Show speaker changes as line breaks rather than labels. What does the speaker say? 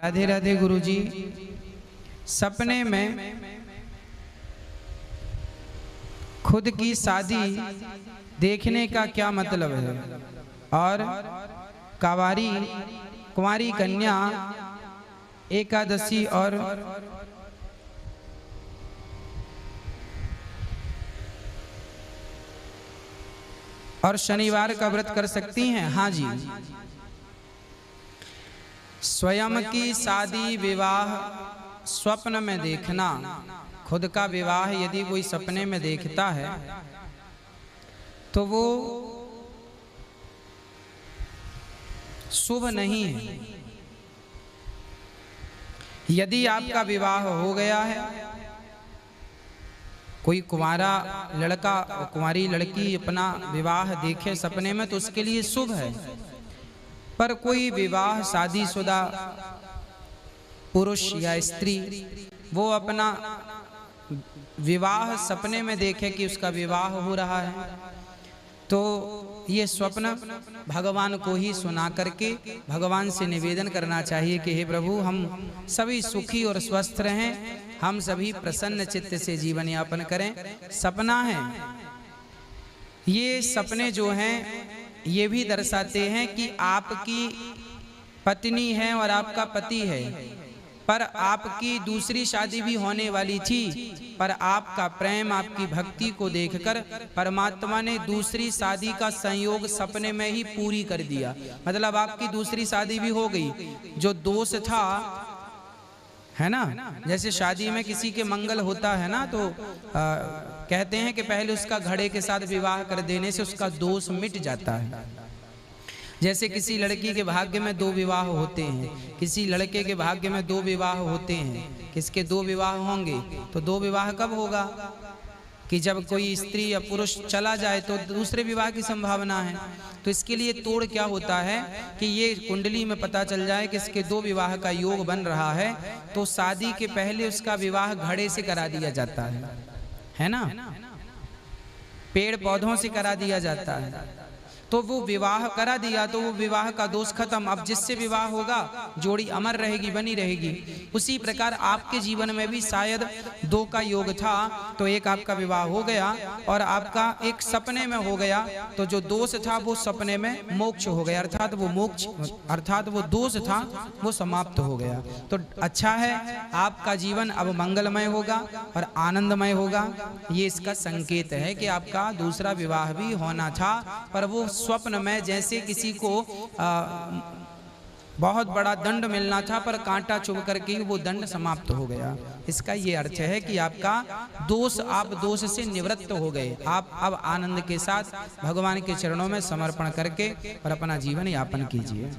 राधे राधे गुरुजी। सपने में खुद की शादी देखने का क्या मतलब है? और कुंवारी कन्या एकादशी और शनिवार का व्रत कर सकती हैं? हाँ जी। स्वयं की शादी विवाह स्वप्न में देखना, खुद का विवाह यदि कोई सपने में देखता है तो वो शुभ नहीं है। यदि आपका विवाह हो गया है, कोई कुंवारा लड़का और कुंवारी लड़की अपना विवाह देखे सपने में तो उसके लिए शुभ है। पर कोई विवाह शादीशुदा पुरुष या स्त्री वो अपना विवाह सपने में देखे कि उसका विवाह हो रहा है, तो ये स्वप्न भगवान को ही सुना करके भगवान से निवेदन करना चाहिए कि हे प्रभु, हम सभी सुखी और स्वस्थ रहें, हम सभी प्रसन्न चित्त से जीवन यापन करें। सपना है, ये सपने जो हैं ये भी दर्शाते हैं कि आपकी पत्नी है और आपका पति है, पर आपकी दूसरी शादी भी होने वाली थी, पर आपका प्रेम, आपकी भक्ति को देखकर परमात्मा ने दूसरी शादी का संयोग सपने में ही पूरी कर दिया। मतलब आपकी दूसरी शादी भी हो गई। जो दोष था है ना, जैसे शादी में किसी के मंगल होता है ना, तो कहते हैं कि पहले उसका घड़े के साथ विवाह कर देने से उसका दोष मिट जाता है। जैसे किसी लड़की के भाग्य में 2 विवाह होते हैं, किसी लड़के के भाग्य में 2 विवाह होते हैं, किसके 2 विवाह होंगे, तो 2 विवाह कब होगा कि जब कोई स्त्री या पुरुष चला जाए तो दूसरे विवाह की संभावना है। तो इसके लिए तोड़ क्या होता है कि ये कुंडली में पता चल जाए कि इसके 2 विवाह का योग बन रहा है, तो शादी के पहले उसका विवाह घड़े से करा दिया जाता है ना, पेड़ पौधों से करा दिया जाता है। तो वो विवाह करा दिया तो वो विवाह का दोष खत्म। अब जिससे विवाह होगा जोड़ी अमर रहेगी, बनी रहेगी। उसी प्रकार आपके जीवन में भी शायद 2 का योग था, तो एक आपका विवाह हो गया और आपका एक सपने में हो गया, तो जो दोष था वो सपने में मोक्ष हो गया, अर्थात वो मोक्ष अर्थात वो दोष था वो समाप्त हो गया। तो अच्छा है, आपका जीवन अब मंगलमय होगा और आनंदमय होगा। ये इसका संकेत है कि आपका दूसरा विवाह भी होना था, पर वो स्वप्न में जैसे किसी को बहुत बड़ा दंड मिलना था पर कांटा चुभ करके वो दंड समाप्त हो गया। इसका ये अर्थ है कि आपका दोष, आप दोष से निवृत्त हो गए। आप अब आनंद के साथ भगवान के चरणों में समर्पण करके और अपना जीवन यापन कीजिए।